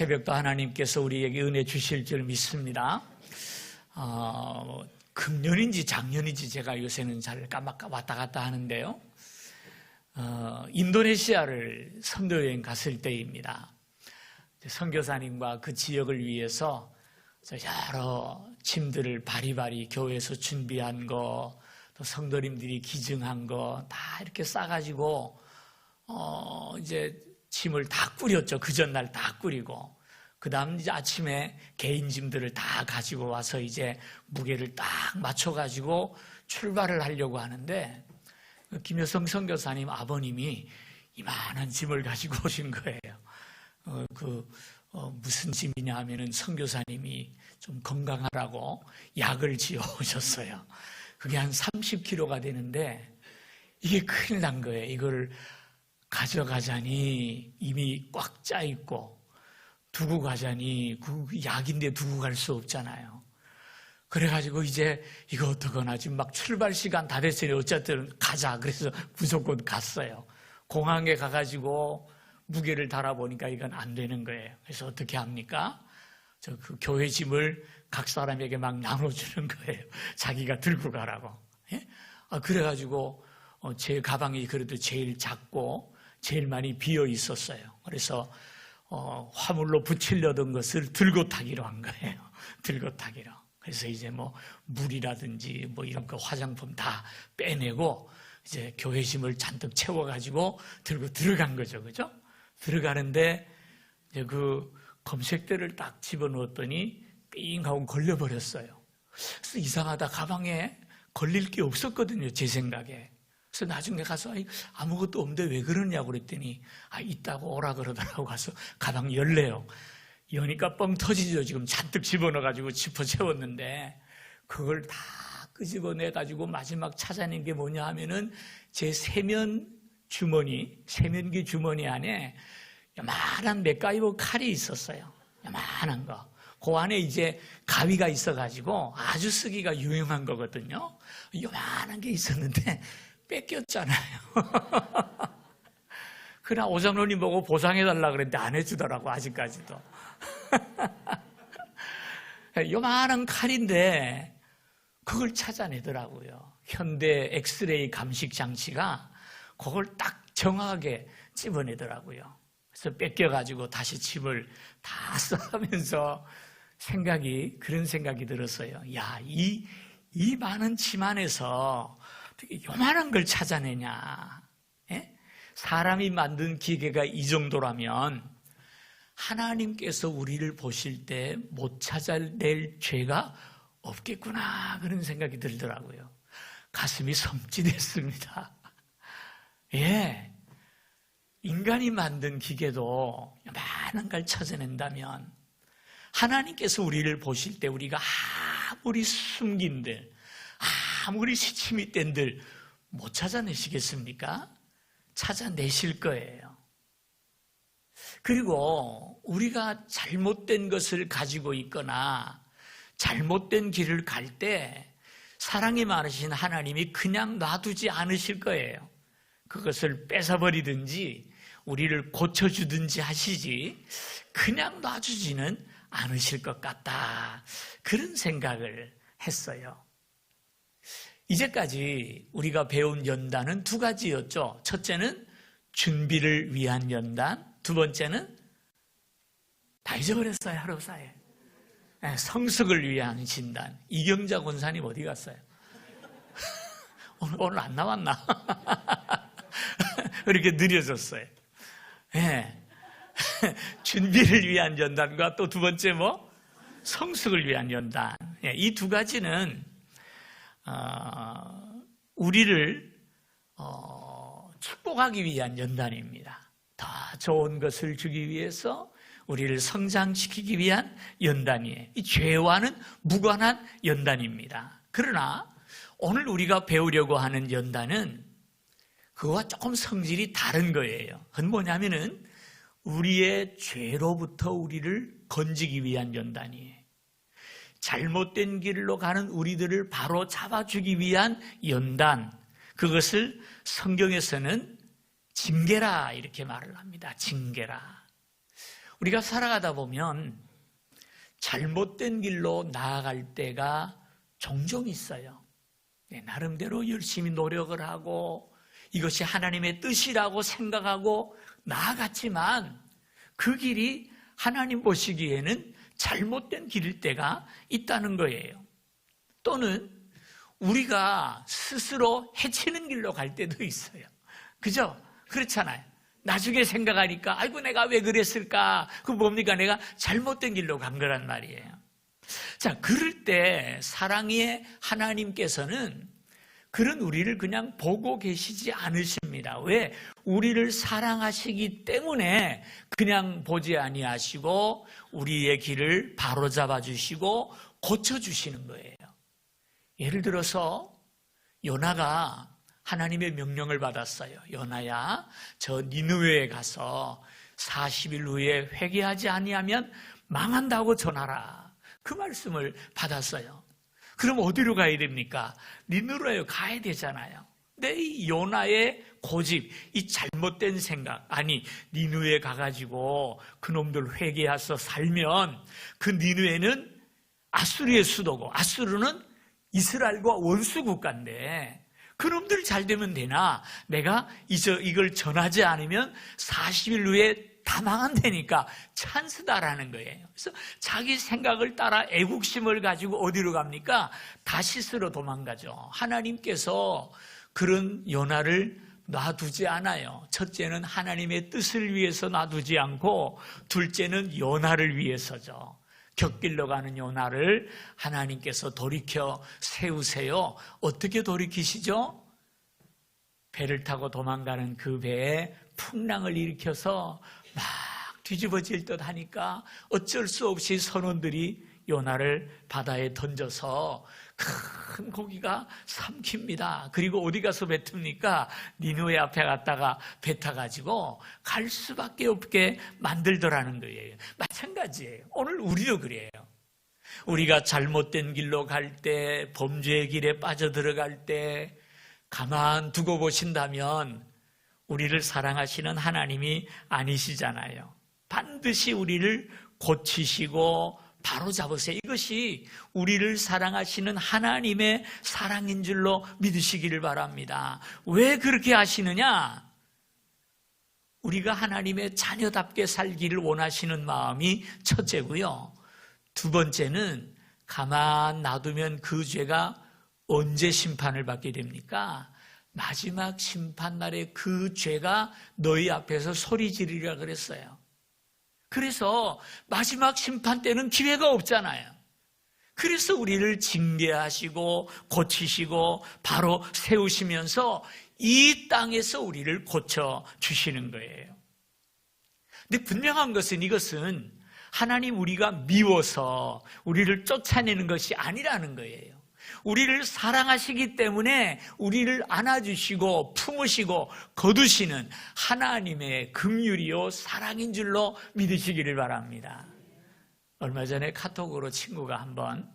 새벽도 하나님께서 우리에게 은혜 주실 줄 믿습니다. 금년인지 작년인지 제가 요새는 잘 왔다 갔다 하는데요. 인도네시아를 선교여행 갔을 때입니다. 선교사님과 그 지역을 위해서 여러 짐들을 바리바리 교회에서 준비한 거, 또 성도님들이 기증한 거 다 이렇게 싸가지고 이제 짐을 다 꾸렸죠. 그 전날 다 꾸리고, 그 다음 이제 아침에 개인 짐들을 다 가지고 와서 이제 무게를 딱 맞춰가지고 출발을 하려고 하는데, 김여성 선교사님 아버님이 이만한 짐을 가지고 오신 거예요. 무슨 짐이냐 하면은 선교사님이 좀 건강하라고 약을 지어 오셨어요. 그게 한 30kg가 되는데, 이게 큰일 난 거예요. 이걸 가져가자니 이미 꽉 짜 있고, 두고 가자니 그 약인데 두고 갈 수 없잖아요. 그래가지고 이제 이거 어떡하나, 지금 막 출발 시간 다 됐으니 어쨌든 가자. 그래서 무조건 갔어요. 공항에 가가지고 무게를 달아보니까 이건 안 되는 거예요. 그래서 어떻게 합니까? 그 교회 짐을 각 사람에게 막 나눠주는 거예요. 자기가 들고 가라고. 예? 그래가지고 제 가방이 그래도 제일 작고 제일 많이 비어 있었어요. 그래서 화물로 붙이려던 것을 들고 타기로 한 거예요. 들고 타기로. 그래서 이제 뭐 물이라든지 뭐 이런 거 화장품 다 빼내고 이제 교회 짐을 잔뜩 채워가지고 들고 들어간 거죠. 그죠? 들어가는데 이제 그 검색대를 딱 집어넣었더니 삥 하고 걸려버렸어요. 그래서 이상하다. 가방에 걸릴 게 없었거든요. 제 생각에. 그래서 나중에 가서 아무것도 없는데 왜 그러냐고 그랬더니 있다고 오라 그러더라고. 가서 가방 열래요. 여니까 뻥 터지죠. 지금 잔뜩 집어넣어가지고 짚어 채웠는데, 그걸 다 끄집어내가지고 마지막 찾아낸 게 뭐냐 하면은 제 세면기 주머니 안에 요만한 맥가이버 칼이 있었어요. 요만한 거. 그 안에 이제 가위가 있어가지고 아주 쓰기가 유용한 거거든요. 요만한 게 있었는데 뺏겼잖아요. 그러나 오장로님 보고 보상해달라 그랬는데 안 해주더라고, 아직까지도. 요만한 칼인데 그걸 찾아내더라고요. 현대 엑스레이 감식 장치가 그걸 딱 정확하게 집어내더라고요. 그래서 뺏겨가지고 다시 집을 다 써가면서 그런 생각이 들었어요. 야, 이 많은 짐 안에서 어떻게 요만한 걸 찾아내냐. 예? 사람이 만든 기계가 이 정도라면 하나님께서 우리를 보실 때 못 찾아낼 죄가 없겠구나, 그런 생각이 들더라고요. 가슴이 섬찟했습니다. 예, 인간이 만든 기계도 많은 걸 찾아낸다면 하나님께서 우리를 보실 때 우리가 아무리 숨긴들, 아무리 시침이 뗀들 못 찾아내시겠습니까? 찾아내실 거예요. 그리고 우리가 잘못된 것을 가지고 있거나 잘못된 길을 갈 때 사랑이 많으신 하나님이 그냥 놔두지 않으실 거예요. 그것을 뺏어버리든지 우리를 고쳐주든지 하시지 그냥 놔주지는 않으실 것 같다, 그런 생각을 했어요. 이제까지 우리가 배운 연단은 두 가지였죠. 첫째는 준비를 위한 연단, 두 번째는 다 잊어버렸어요, 하루 사이에. 성숙을 위한 진단. 이경자 권사님 어디 갔어요? 오늘 안 나왔나? 이렇게 느려졌어요. 네. 준비를 위한 연단과 또 두 번째 성숙을 위한 연단. 이 두 가지는 우리를 축복하기 위한 연단입니다. 더 좋은 것을 주기 위해서 우리를 성장시키기 위한 연단이에요. 이 죄와는 무관한 연단입니다. 그러나 오늘 우리가 배우려고 하는 연단은 그거와 조금 성질이 다른 거예요. 그건 뭐냐면은 우리의 죄로부터 우리를 건지기 위한 연단이에요. 잘못된 길로 가는 우리들을 바로 잡아주기 위한 연단, 그것을 성경에서는 징계라 이렇게 말을 합니다. 징계라. 우리가 살아가다 보면 잘못된 길로 나아갈 때가 종종 있어요. 나름대로 열심히 노력을 하고 이것이 하나님의 뜻이라고 생각하고 나아갔지만 그 길이 하나님 보시기에는 잘못된 길일 때가 있다는 거예요. 또는 우리가 스스로 해치는 길로 갈 때도 있어요. 그죠? 그렇잖아요. 나중에 생각하니까 아이고 내가 왜 그랬을까? 그 뭡니까? 내가 잘못된 길로 간 거란 말이에요. 자, 그럴 때 사랑의 하나님께서는 그런 우리를 그냥 보고 계시지 않으십니다. 왜? 우리를 사랑하시기 때문에 그냥 보지 아니하시고 우리의 길을 바로잡아 주시고 고쳐주시는 거예요. 예를 들어서 요나가 하나님의 명령을 받았어요. 요나야, 저 니느웨에 가서 40일 후에 회개하지 아니하면 망한다고 전하라. 그 말씀을 받았어요. 그럼 어디로 가야 됩니까? 니느웨에 가야 되잖아요. 근데 이 요나의 고집, 이 잘못된 생각, 아니 니느웨에 가가지고 그놈들 회개해서 살면 그 니느웨는 아수르의 수도고 아수르는 이스라엘과 원수 국가인데 그놈들 잘 되면 되나? 내가 이걸 전하지 않으면 40일 후에 다 망한다니까 찬스다라는 거예요. 그래서 자기 생각을 따라 애국심을 가지고 어디로 갑니까? 다시스로 도망가죠. 하나님께서 그런 요나를 놔두지 않아요. 첫째는 하나님의 뜻을 위해서 놔두지 않고 둘째는 요나를 위해서죠. 곁길로 가는 요나를 하나님께서 돌이켜 세우세요. 어떻게 돌이키시죠? 배를 타고 도망가는 그 배에 풍랑을 일으켜서 막 뒤집어질 듯 하니까 어쩔 수 없이 선원들이 요나를 바다에 던져서 큰 고기가 삼킵니다. 그리고 어디 가서 뱉습니까? 니느웨 앞에 갔다가 뱉어가지고 갈 수밖에 없게 만들더라는 거예요. 마찬가지예요. 오늘 우리도 그래요. 우리가 잘못된 길로 갈 때, 범죄의 길에 빠져들어갈 때 가만 두고 보신다면 우리를 사랑하시는 하나님이 아니시잖아요. 반드시 우리를 고치시고 바로 잡으세요. 이것이 우리를 사랑하시는 하나님의 사랑인 줄로 믿으시기를 바랍니다. 왜 그렇게 하시느냐? 우리가 하나님의 자녀답게 살기를 원하시는 마음이 첫째고요. 두 번째는 가만 놔두면 그 죄가 언제 심판을 받게 됩니까? 마지막 심판날에 그 죄가 너희 앞에서 소리 지르리라 그랬어요. 그래서 마지막 심판 때는 기회가 없잖아요. 그래서 우리를 징계하시고 고치시고 바로 세우시면서 이 땅에서 우리를 고쳐주시는 거예요. 근데 분명한 것은 이것은 하나님 우리가 미워서 우리를 쫓아내는 것이 아니라는 거예요. 우리를 사랑하시기 때문에 우리를 안아주시고 품으시고 거두시는 하나님의 긍휼이요 사랑인 줄로 믿으시기를 바랍니다. 얼마 전에 카톡으로 친구가 한번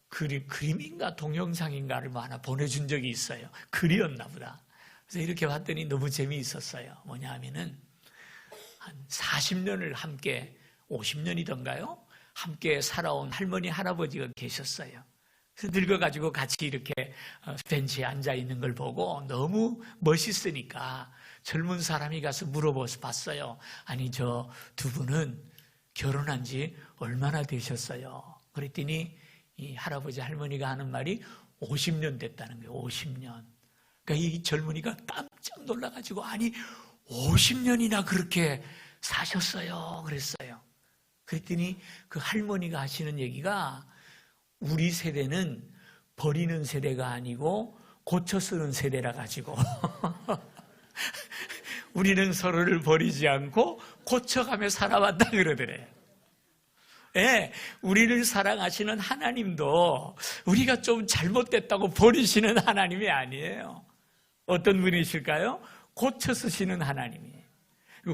그림인가 동영상인가를 뭐 하나 보내준 적이 있어요. 글이었나 보다. 그래서 이렇게 봤더니 너무 재미있었어요. 뭐냐 하면은 한 40년을 함께 50년이던가요? 함께 살아온 할머니, 할아버지가 계셨어요. 그래서 늙어가지고 같이 이렇게 벤치에 앉아있는 걸 보고 너무 멋있으니까 젊은 사람이 가서 물어봐서 봤어요. 아니, 저 두 분은 결혼한 지 얼마나 되셨어요? 그랬더니 이 할아버지, 할머니가 하는 말이 50년 됐다는 거예요. 50년. 그러니까 이 젊은이가 깜짝 놀라가지고 아니, 50년이나 그렇게 사셨어요? 그랬어요. 그랬더니 그 할머니가 하시는 얘기가 우리 세대는 버리는 세대가 아니고 고쳐 쓰는 세대라 가지고 우리는 서로를 버리지 않고 고쳐가며 살아왔다 그러더래요. 예, 우리를 사랑하시는 하나님도 우리가 좀 잘못됐다고 버리시는 하나님이 아니에요. 어떤 분이실까요? 고쳐 쓰시는 하나님이에요.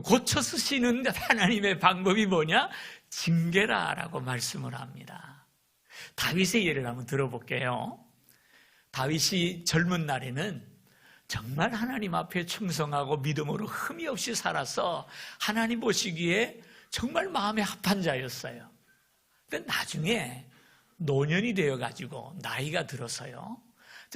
고쳐 쓰시는 하나님의 방법이 뭐냐? 징계라라고 말씀을 합니다. 다윗의 예를 한번 들어볼게요. 다윗이 젊은 날에는 정말 하나님 앞에 충성하고 믿음으로 흠이 없이 살아서 하나님 보시기에 정말 마음에 합한 자였어요. 근데 나중에 노년이 되어가지고 나이가 들어서요,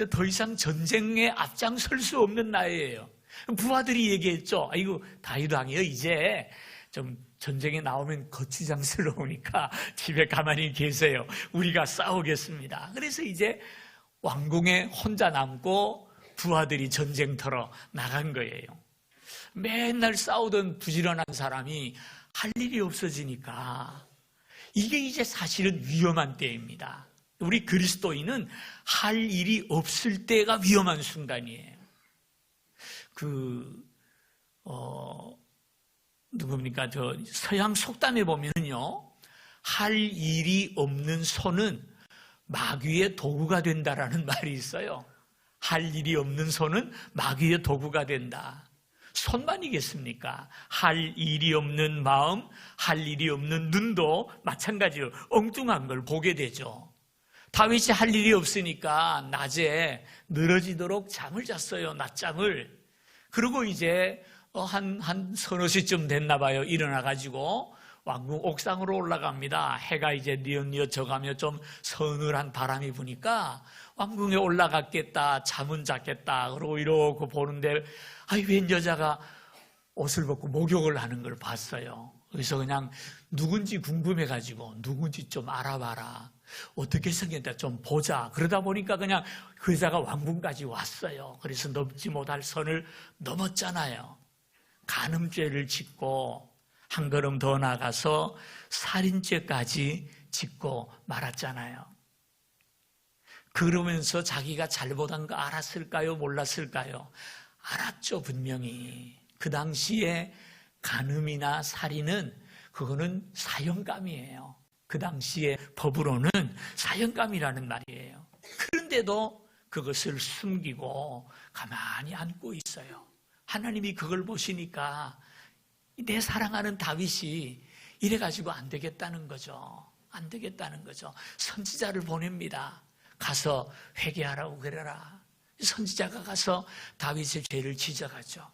더 이상 전쟁에 앞장설 수 없는 나이예요. 부하들이 얘기했죠. 아이고, 다윗 왕이요, 이제 좀 전쟁에 나오면 거추장스러우니까 집에 가만히 계세요. 우리가 싸우겠습니다. 그래서 이제 왕궁에 혼자 남고 부하들이 전쟁터로 나간 거예요. 맨날 싸우던 부지런한 사람이 할 일이 없어지니까 이게 이제 사실은 위험한 때입니다. 우리 그리스도인은 할 일이 없을 때가 위험한 순간이에요. 누굽니까? 저 서양 속담에 보면요, 할 일이 없는 손은 마귀의 도구가 된다라는 말이 있어요. 할 일이 없는 손은 마귀의 도구가 된다. 손만이겠습니까? 할 일이 없는 마음, 할 일이 없는 눈도 마찬가지로 엉뚱한 걸 보게 되죠. 다윗이 할 일이 없으니까 낮에 늘어지도록 잠을 잤어요. 낮잠을. 그리고 이제 한 서너 시쯤 됐나 봐요. 일어나가지고 왕궁 옥상으로 올라갑니다. 해가 이제 뉘엿뉘엿 져가며 좀 서늘한 바람이 부니까 왕궁에 올라갔겠다, 잠은 잤겠다, 그러고 이러고 보는데, 웬 여자가 옷을 벗고 목욕을 하는 걸 봤어요. 그래서 그냥 누군지 궁금해가지고, 누군지 좀 알아봐라, 어떻게 생겼다 좀 보자. 그러다 보니까 그냥 그 여자가 왕궁까지 왔어요. 그래서 넘지 못할 선을 넘었잖아요. 간음죄를 짓고 한 걸음 더 나가서 살인죄까지 짓고 말았잖아요. 그러면서 자기가 잘못한 거 알았을까요? 몰랐을까요? 알았죠, 분명히. 그 당시에 간음이나 살인은 그거는 사형감이에요. 그 당시에 법으로는 사형감이라는 말이에요. 그런데도 그것을 숨기고 가만히 안고 있어요. 하나님이 그걸 보시니까 내 사랑하는 다윗이 이래가지고 안 되겠다는 거죠. 안 되겠다는 거죠. 선지자를 보냅니다. 가서 회개하라고 그래라. 선지자가 가서 다윗의 죄를 지적하죠.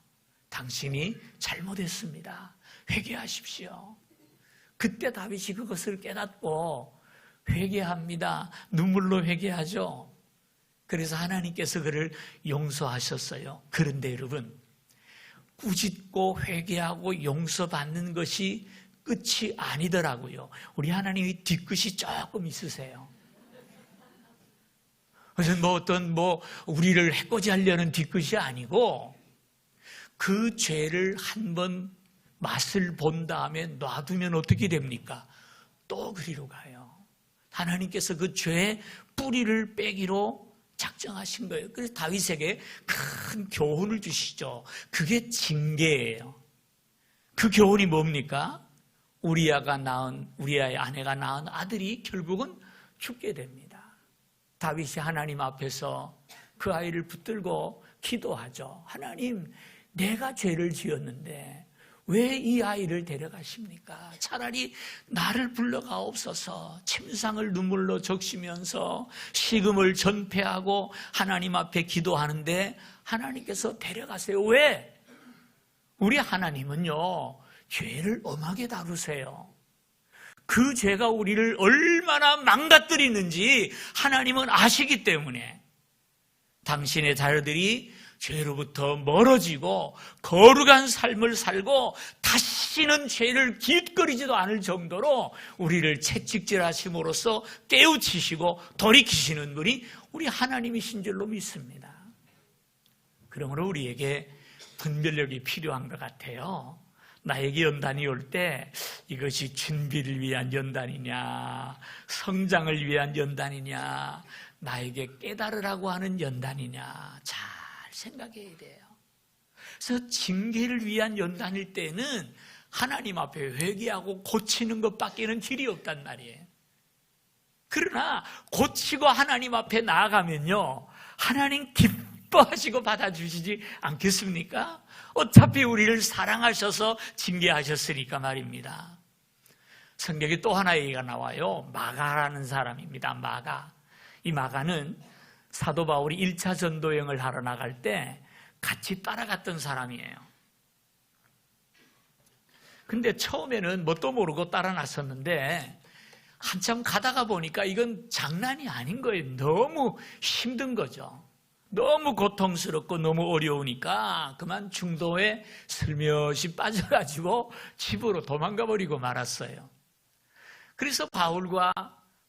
당신이 잘못했습니다. 회개하십시오. 그때 다윗이 그것을 깨닫고 회개합니다. 눈물로 회개하죠. 그래서 하나님께서 그를 용서하셨어요. 그런데 여러분, 꾸짖고 회개하고 용서받는 것이 끝이 아니더라고요. 우리 하나님이 뒤끝이 조금 있으세요. 그래서 우리를 해코지하려는 뒤끝이 아니고, 그 죄를 한번 맛을 본 다음에 놔두면 어떻게 됩니까? 또 그리로 가요. 하나님께서 그 죄의 뿌리를 빼기로 작정하신 거예요. 그래서 다윗에게 큰 교훈을 주시죠. 그게 징계예요. 그 교훈이 뭡니까? 우리아의 아내가 낳은 아들이 결국은 죽게 됩니다. 다윗이 하나님 앞에서 그 아이를 붙들고 기도하죠. 하나님, 내가 죄를 지었는데 왜 이 아이를 데려가십니까? 차라리 나를 불러가옵소서. 침상을 눈물로 적시면서 식음을 전폐하고 하나님 앞에 기도하는데 하나님께서 데려가세요. 왜? 우리 하나님은요, 죄를 엄하게 다루세요. 그 죄가 우리를 얼마나 망가뜨리는지 하나님은 아시기 때문에 당신의 자녀들이 죄로부터 멀어지고 거룩한 삶을 살고 다시는 죄를 기웃거리지도 않을 정도로 우리를 채찍질하심으로써 깨우치시고 돌이키시는 분이 우리 하나님이신 줄로 믿습니다. 그러므로 우리에게 분별력이 필요한 것 같아요. 나에게 연단이 올 때 이것이 준비를 위한 연단이냐, 성장을 위한 연단이냐, 나에게 깨달으라고 하는 연단이냐 잘 생각해야 돼요. 그래서 징계를 위한 연단일 때는 하나님 앞에 회개하고 고치는 것밖에는 길이 없단 말이에요. 그러나 고치고 하나님 앞에 나아가면요, 하나님 기뻐하시고 받아주시지 않겠습니까? 어차피 우리를 사랑하셔서 징계하셨으니까 말입니다. 성경에 또 하나의 얘기가 나와요. 마가라는 사람입니다. 마가. 이 마가는 사도 바울이 1차 전도 여행을 하러 나갈 때 같이 따라갔던 사람이에요. 근데 처음에는 뭣도 모르고 따라 나섰는데 한참 가다가 보니까 이건 장난이 아닌 거예요. 너무 힘든 거죠. 너무 고통스럽고 너무 어려우니까 그만 중도에 슬며시 빠져가지고 집으로 도망가 버리고 말았어요. 그래서 바울과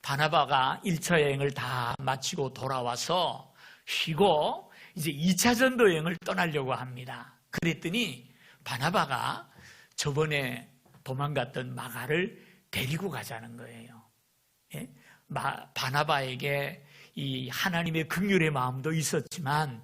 바나바가 1차 여행을 다 마치고 돌아와서 쉬고 이제 2차 전도 여행을 떠나려고 합니다. 그랬더니 바나바가 저번에 도망갔던 마가를 데리고 가자는 거예요. 예? 바나바에게 이 하나님의 긍휼의 마음도 있었지만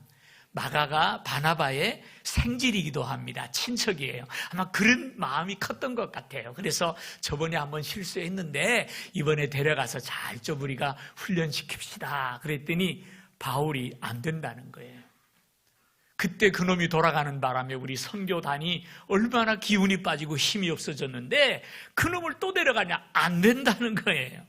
마가가 바나바의 생질이기도 합니다. 친척이에요. 아마 그런 마음이 컸던 것 같아요. 그래서 저번에 한번 실수했는데 이번에 데려가서 잘 좀 우리가 훈련시킵시다. 그랬더니 바울이 안 된다는 거예요. 그때 그놈이 돌아가는 바람에 우리 선교단이 얼마나 기운이 빠지고 힘이 없어졌는데 그놈을 또 데려가냐? 안 된다는 거예요.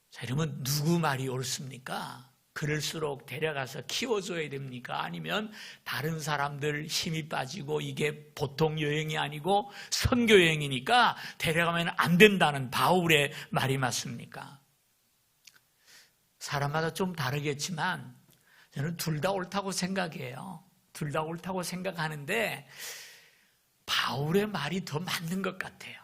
자, 이러면 누구 말이 옳습니까? 그럴수록 데려가서 키워줘야 됩니까? 아니면 다른 사람들 힘이 빠지고 이게 보통 여행이 아니고 선교 여행이니까 데려가면 안 된다는 바울의 말이 맞습니까? 사람마다 좀 다르겠지만 저는 둘 다 옳다고 생각해요. 둘 다 옳다고 생각하는데 바울의 말이 더 맞는 것 같아요.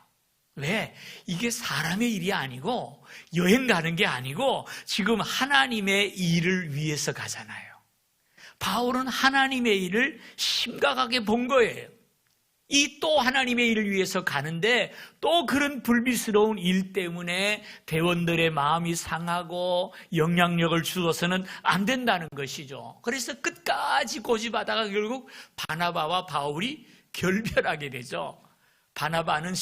왜? 이게 사람의 일이 아니고 여행 가는 게 아니고 지금 하나님의 일을 위해서 가잖아요. 바울은 하나님의 일을 심각하게 본 거예요. 이 또 하나님의 일을 위해서 가는데 또 그런 불미스러운 일 때문에 대원들의 마음이 상하고 영향력을 주어서는 안 된다는 것이죠. 그래서 끝까지 고집하다가 결국 바나바와 바울이 결별하게 되죠. 바나바는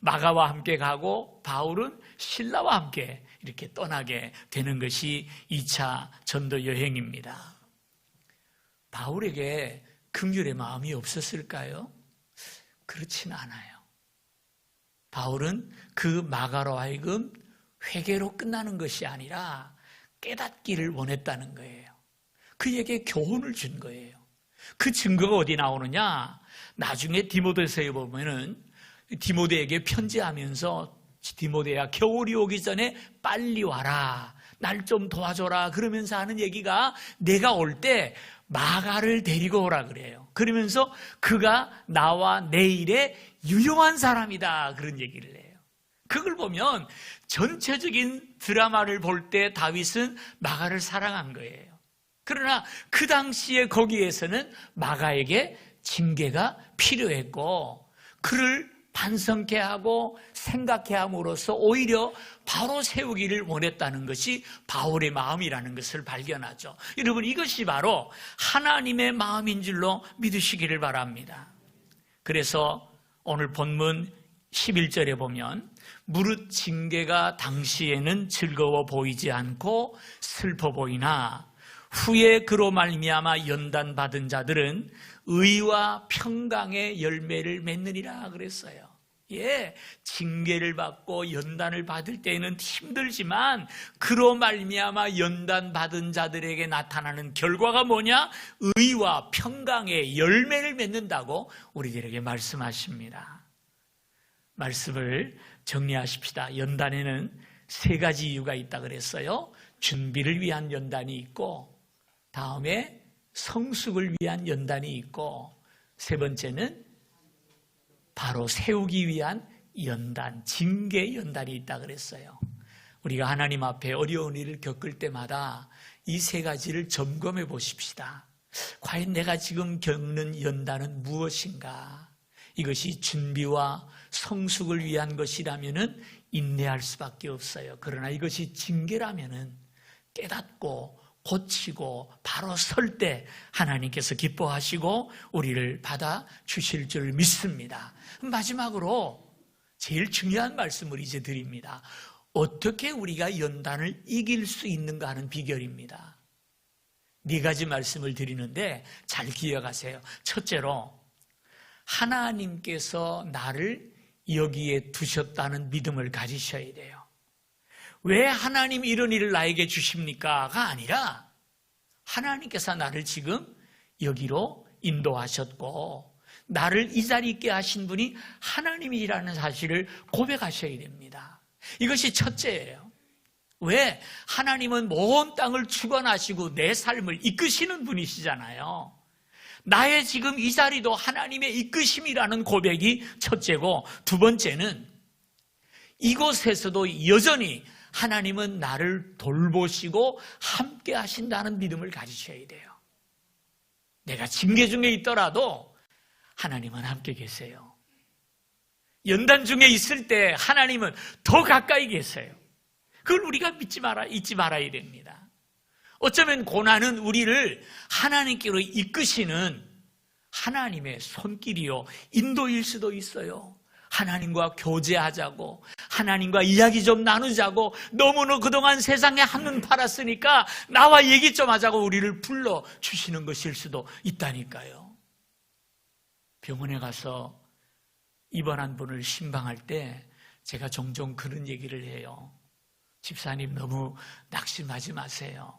마가와 함께 가고 바울은 실라와 함께 이렇게 떠나게 되는 것이 2차 전도 여행입니다. 바울에게 긍휼의 마음이 없었을까요? 그렇진 않아요. 바울은 그 마가로 하여금 회개로 끝나는 것이 아니라 깨닫기를 원했다는 거예요. 그에게 교훈을 준 거예요. 그 증거가 어디 나오느냐? 나중에 디모데서에 보면은 디모데에게 편지하면서 디모데야 겨울이 오기 전에 빨리 와라. 날 좀 도와줘라. 그러면서 하는 얘기가 내가 올 때 마가를 데리고 오라 그래요. 그러면서 그가 나와 내일의 유용한 사람이다. 그런 얘기를 해요. 그걸 보면 전체적인 드라마를 볼 때 다윗은 마가를 사랑한 거예요. 그러나 그 당시에 거기에서는 마가에게 징계가 필요했고 그를 반성케 하고 생각케 함으로써 오히려 바로 세우기를 원했다는 것이 바울의 마음이라는 것을 발견하죠. 여러분 이것이 바로 하나님의 마음인 줄로 믿으시기를 바랍니다. 그래서 오늘 본문 11절에 보면 무릇 징계가 당시에는 즐거워 보이지 않고 슬퍼 보이나 후에 그로 말미암아 연단받은 자들은 의와 평강의 열매를 맺느니라 그랬어요. 예, 징계를 받고 연단을 받을 때에는 힘들지만 그로 말미암아 연단받은 자들에게 나타나는 결과가 뭐냐? 의와 평강의 열매를 맺는다고 우리들에게 말씀하십니다. 말씀을 정리하십시다. 연단에는 3가지 이유가 있다 그랬어요. 준비를 위한 연단이 있고 다음에 성숙을 위한 연단이 있고 3번째는 바로 세우기 위한 연단, 징계 연단이 있다 그랬어요. 우리가 하나님 앞에 어려운 일을 겪을 때마다 이 3가지를 점검해 보십시다. 과연 내가 지금 겪는 연단은 무엇인가? 이것이 준비와 성숙을 위한 것이라면 인내할 수밖에 없어요. 그러나 이것이 징계라면 깨닫고 고치고 바로 설 때 하나님께서 기뻐하시고 우리를 받아주실 줄 믿습니다. 마지막으로 제일 중요한 말씀을 이제 드립니다. 어떻게 우리가 연단을 이길 수 있는가 하는 비결입니다. 4가지 말씀을 드리는데 잘 기억하세요. 첫째로 하나님께서 나를 여기에 두셨다는 믿음을 가지셔야 돼요. 왜 하나님 이런 일을 나에게 주십니까?가 아니라 하나님께서 나를 지금 여기로 인도하셨고 나를 이 자리에 있게 하신 분이 하나님이라는 사실을 고백하셔야 됩니다. 이것이 첫째예요. 왜? 하나님은 온 땅을 주관하시고 내 삶을 이끄시는 분이시잖아요. 나의 지금 이 자리도 하나님의 이끄심이라는 고백이 첫째고, 두 번째는 이곳에서도 여전히 하나님은 나를 돌보시고 함께 하신다는 믿음을 가지셔야 돼요. 내가 징계 중에 있더라도 하나님은 함께 계세요. 연단 중에 있을 때 하나님은 더 가까이 계세요. 그걸 우리가 잊지 말아야 됩니다. 어쩌면 고난은 우리를 하나님께로 이끄시는 하나님의 손길이요, 인도일 수도 있어요. 하나님과 교제하자고, 하나님과 이야기 좀 나누자고, 너무나 그동안 세상에 한눈 팔았으니까 나와 얘기 좀 하자고 우리를 불러주시는 것일 수도 있다니까요. 병원에 가서 입원한 분을 신방할 때 제가 종종 그런 얘기를 해요. 집사님, 너무 낙심하지 마세요.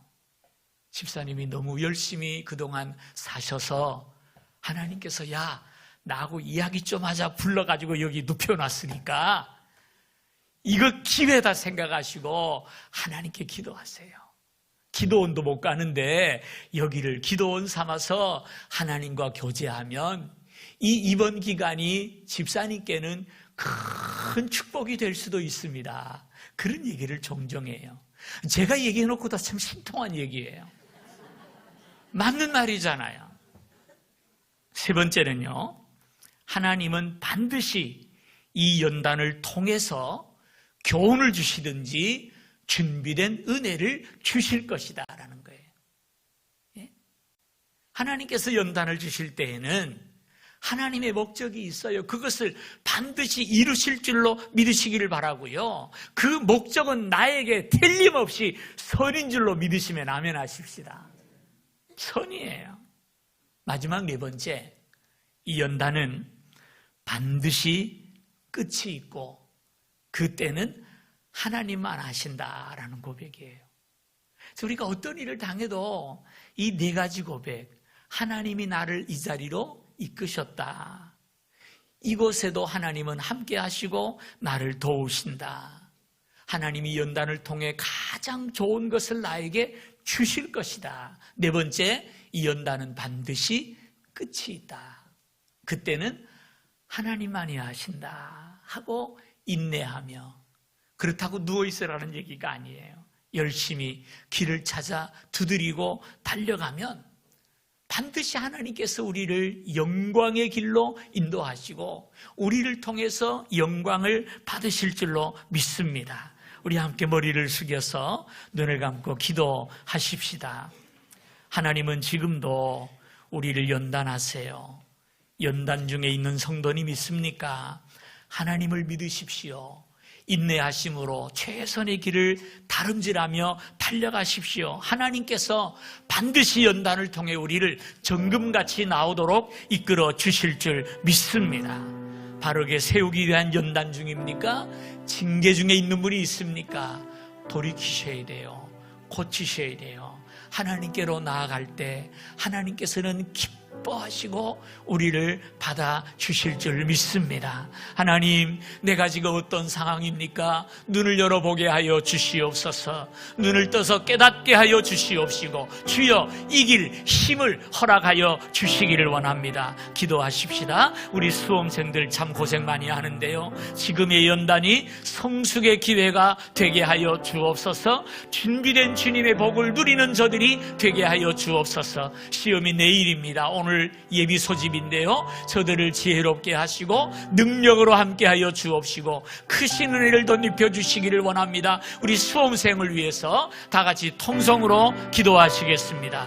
집사님이 너무 열심히 그동안 사셔서 하나님께서 야, 나하고 이야기 좀 하자 불러가지고 여기 눕혀놨으니까 이거 기회다 생각하시고 하나님께 기도하세요. 기도원도 못 가는데 여기를 기도원 삼아서 하나님과 교제하면 이 입원 기간이 집사님께는 큰 축복이 될 수도 있습니다. 그런 얘기를 종종 해요. 제가 얘기해놓고 다 참 신통한 얘기예요. 맞는 말이잖아요. 세 번째는요, 하나님은 반드시 이 연단을 통해서 교훈을 주시든지 준비된 은혜를 주실 것이다 라는 거예요. 예? 하나님께서 연단을 주실 때에는 하나님의 목적이 있어요. 그것을 반드시 이루실 줄로 믿으시기를 바라고요. 그 목적은 나에게 틀림없이 선인 줄로 믿으시면 아멘 하십시다. 선이에요. 마지막 네 번째, 이 연단은 반드시 끝이 있고 그때는 하나님만 하신다라는 고백이에요. 그래서 우리가 어떤 일을 당해도 이 네 가지 고백, 하나님이 나를 이 자리로 이끄셨다, 이곳에도 하나님은 함께 하시고 나를 도우신다, 하나님이 연단을 통해 가장 좋은 것을 나에게 주실 것이다, 네 번째, 이 연단은 반드시 끝이 있다, 그때는 하나님만이 하신다 하고 인내하며, 그렇다고 누워있으라는 얘기가 아니에요. 열심히 길을 찾아 두드리고 달려가면 반드시 하나님께서 우리를 영광의 길로 인도하시고 우리를 통해서 영광을 받으실 줄로 믿습니다. 우리 함께 머리를 숙여서 눈을 감고 기도하십시다. 하나님은 지금도 우리를 연단하세요. 연단 중에 있는 성도님 믿습니까? 하나님을 믿으십시오. 인내하심으로 최선의 길을 다름질하며 달려가십시오. 하나님께서 반드시 연단을 통해 우리를 정금같이 나오도록 이끌어 주실 줄 믿습니다. 바르게 세우기 위한 연단 중입니까? 징계 중에 있는 분이 있습니까? 돌이키셔야 돼요. 고치셔야 돼요. 하나님께로 나아갈 때 하나님께서는 기뻐하시고 우리를 받아주실 줄 믿습니다. 하나님, 내가 지금 어떤 상황입니까? 눈을 열어보게 하여 주시옵소서. 눈을 떠서 깨닫게 하여 주시옵시고 주여 이길 힘을 허락하여 주시기를 원합니다. 기도하십시다. 우리 수험생들 참 고생 많이 하는데요, 지금의 연단이 성숙의 기회가 되게 하여 주옵소서. 준비된 주님의 복을 누리는 저들이 되게 하여 주옵소서. 시험이 내일입니다. 오늘 예비 소집인데요, 저들을 지혜롭게 하시고 능력으로 함께하여 주옵시고 크신 은혜를 덧입혀 주시기를 원합니다. 우리 수험생을 위해서 다 같이 통성으로 기도하시겠습니다.